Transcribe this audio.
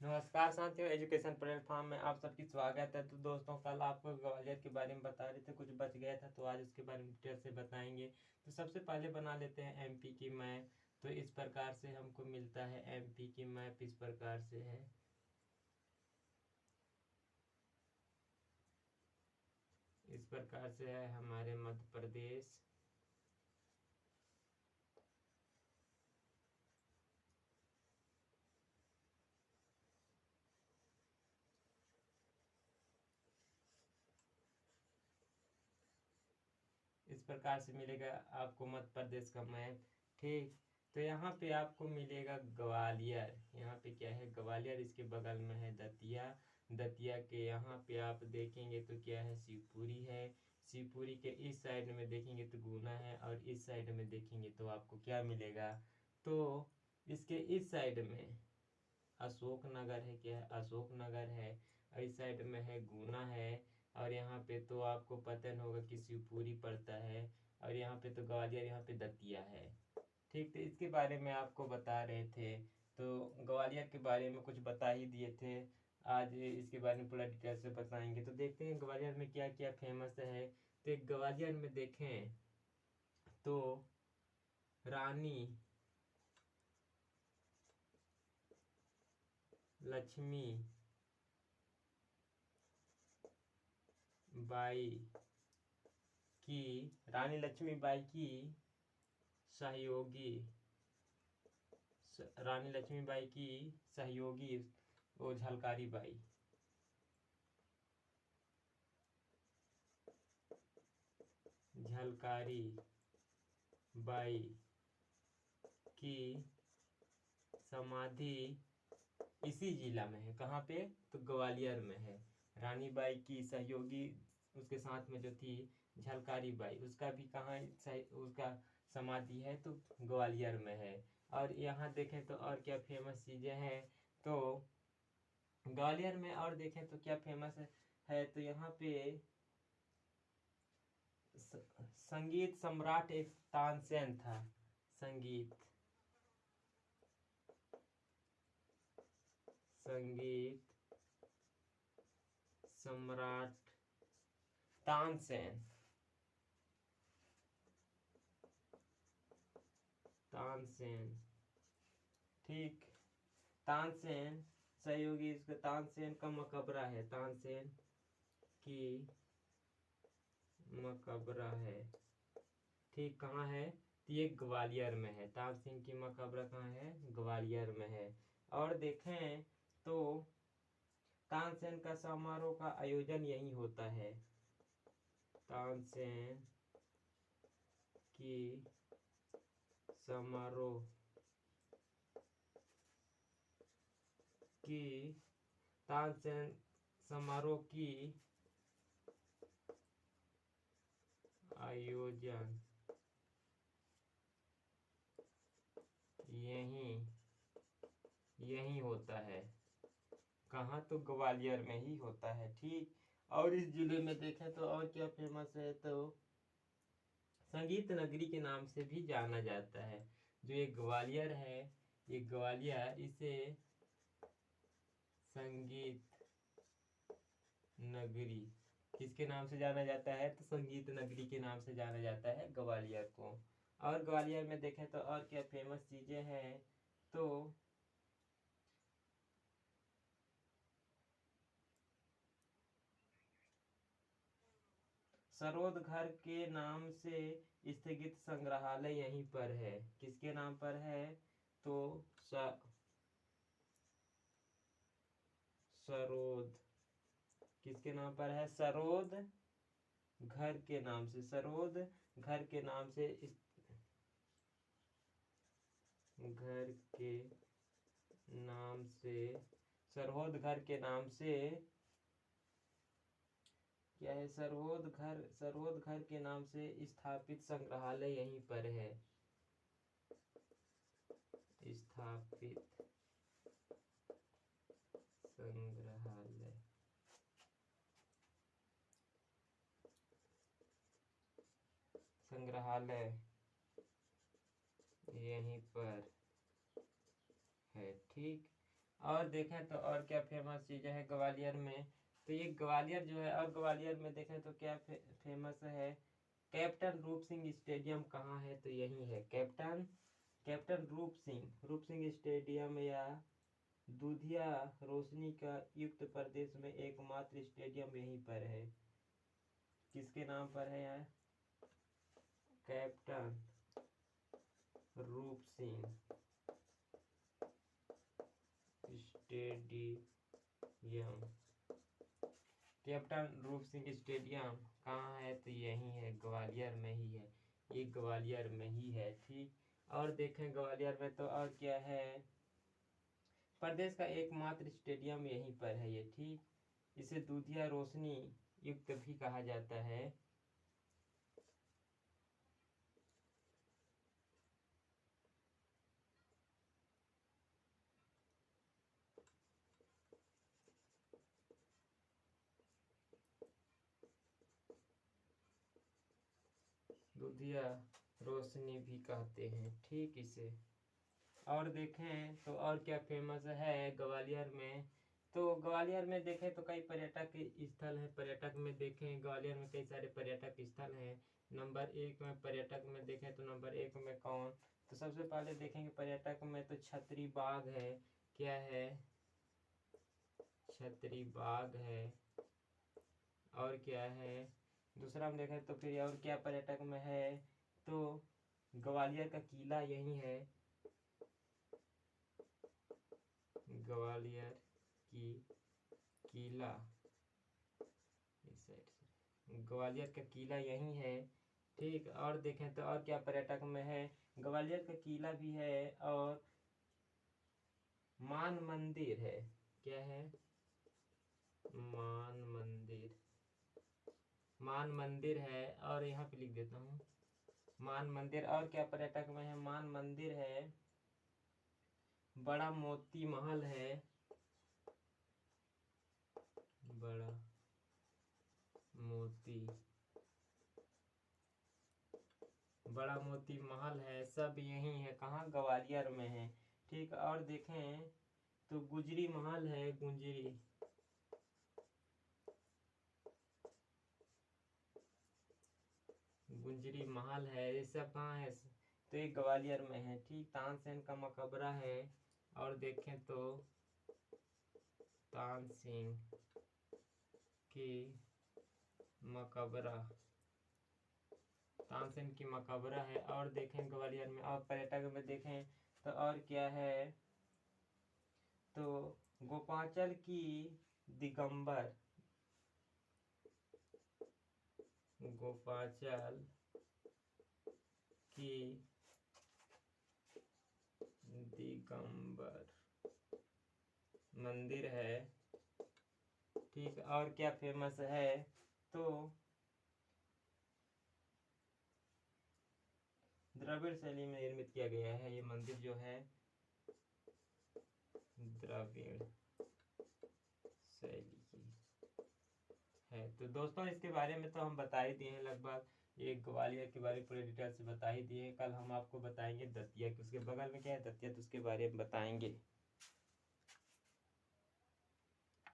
नमस्कार साथियों, education platform में आप सबकी स्वागत है। तो दोस्तों, कल आपको ग्वालियर के बारे में बता रहे थे, कुछ बच गया था तो आज उसके बारे में डिटेल से बताएंगे। तो सबसे पहले बना लेते हैं एमपी की मैप। तो इस प्रकार से हमको मिलता है एमपी की मैप, इस प्रकार से है। इस प्रकार से है हमारे मध्य प्रदेश। इस प्रकार से मिलेगा आपको मध्य प्रदेश का मैप। ठीक, तो यहाँ पे आपको मिलेगा ग्वालियर। यहाँ पे क्या है, ग्वालियर। इसके बगल में है दतिया। दतिया के यहाँ पे आप देखेंगे तो क्या है, शिवपुरी है। शिवपुरी के इस साइड में देखेंगे तो गुना है, और इस साइड में देखेंगे तो आपको क्या मिलेगा, तो इसके इस साइड में अशोक नगर है। क्या है, अशोक नगर है। और इस साइड में है गुना है। और यहाँ पे तो आपको पता न होगा कि शिवपुरी पड़ता है। और यहाँ पे तो ग्वालियर, यहाँ पे दतिया है। ठीक, तो इसके बारे में आपको बता रहे थे। तो ग्वालियर के बारे में कुछ बता ही दिए थे। आज इसके बारे में पूरा डिटेल से बताएंगे। तो देखते हैं ग्वालियर में क्या क्या फेमस है। तो ग्वालियर में देखें तो रानी लक्ष्मी बाई की रानी लक्ष्मीबाई की सहयोगी रानी लक्ष्मीबाई की सहयोगी वो झलकारी बाई। झलकारी बाई की समाधि इसी जिला में है। कहाँ पे, तो ग्वालियर में है। रानी बाई की सहयोगी उसके साथ में जो थी झलकारी बाई, उसका भी कहाँ उसका समाधि है, तो ग्वालियर में है। और यहाँ देखें तो और क्या फेमस चीज़ें हैं। तो ग्वालियर में और देखें तो क्या फेमस है तो यहाँ पे संगीत सम्राट एक तानसेन था। संगीत सम्राट तानसेन। तानसेन, ठीक। तानसेन सहयोगी, इसका तानसेन का मकबरा है। तानसेन की मकबरा है। ठीक, कहाँ है, तो ये ग्वालियर में है। तानसेन की मकबरा कहाँ है, ग्वालियर में है। और देखें तो तानसेन का समारोह का आयोजन यही होता है। तानसेन की समारोह की तानसेन समारोह की आयोजन यही होता है। कहाँ, तो ग्वालियर में ही होता है। ठीक, और इस जिले में देखें तो और क्या फेमस है, तो संगीत नगरी के नाम से भी जाना जाता है। जो ये ग्वालियर है, ये ग्वालियर, इसे संगीत नगरी किसके नाम से जाना जाता है, तो संगीत नगरी के नाम से जाना जाता है ग्वालियर को। और ग्वालियर में देखें तो और क्या फेमस चीजें हैं, तो सरोद घर के नाम से स्थगित संग्रहालय यहीं पर है। किसके नाम पर है, तो सरोद किसके नाम पर है, सरोद घर के नाम से। सरोद घर के नाम से घर के नाम से सरहद घर के नाम से क्या है, सरहद घर के नाम से स्थापित संग्रहालय यहीं पर है। स्थापित संग्रहालय यहीं पर है। ठीक, और देखें तो और क्या फेमस चीज़ें हैं ग्वालियर में, तो ये ग्वालियर जो है, और ग्वालियर में देखें तो क्या फेमस है, कैप्टन रूप सिंह स्टेडियम कहाँ है, तो यही है कैप्टन रूप सिंह स्टेडियम या दूधिया रोशनी का युक्त प्रदेश में एकमात्र स्टेडियम यहीं पर है। किसके नाम पर है यार, कैप्टन रूप सिंह स्टेडियम। कैप्टन रूप सिंह स्टेडियम कहाँ है, तो यही है, ग्वालियर में ही है, ये ग्वालियर में ही है। ठीक, और देखें ग्वालियर में तो और क्या है, प्रदेश का एकमात्र स्टेडियम यहीं पर है ये। ठीक, इसे दूधिया रोशनी युक्त भी कहा जाता है। दूधिया रोशनी भी कहते हैं। ठीक, इसे और देखें तो और क्या फेमस है ग्वालियर में, तो ग्वालियर में देखें तो कई पर्यटक स्थल हैं। पर्यटक में देखें ग्वालियर में कई सारे पर्यटक स्थल हैं। नंबर 1 में पर्यटक में देखें तो नंबर 1 में कौन, तो सबसे पहले देखेंगे पर्यटक में तो छतरी बाग है। क्या है, छतरी बाग है। और क्या है, दूसरा हम देखें तो फिर और क्या पर्यटक में है, तो ग्वालियर का किला यही है, ग्वालियर की किला, इस साइड से ग्वालियर का किला यही है। ठीक, और देखें तो और क्या पर्यटक में है, ग्वालियर का किला भी है और मान मंदिर है। क्या है, मान मंदिर है, और यहाँ पे लिख देता हूँ मान मंदिर। और क्या पर्यटक में है, मान मंदिर है, बड़ा मोती महल है, बड़ा मोती महल है, सब यही है, कहाँ, ग्वालियर में है। ठीक, और देखें तो गुजरी महल है, गुंजरी महल है, ये सब कहाँ है, तो ये ग्वालियर में है। ठीक, तानसेन का मकबरा है, और देखें तो तानसेन की मकबरा है। और देखें ग्वालियर में और पर्यटक में देखें तो और क्या है, तो गोपांचल की दिगंबर मंदिर है। ठीक, और क्या फेमस है, तो द्रविड़ शैली में निर्मित किया गया है ये मंदिर जो है, द्रविड़ शैली की है। तो दोस्तों इसके बारे में तो हम बता ही दिए हैं, लगभग ये ग्वालियर के बारे में पूरे डिटेल से बता ही दिए हैं। कल हम आपको बताएंगे दतिया, उसके बगल में क्या है दतिया, तो उसके बारे में बताएंगे।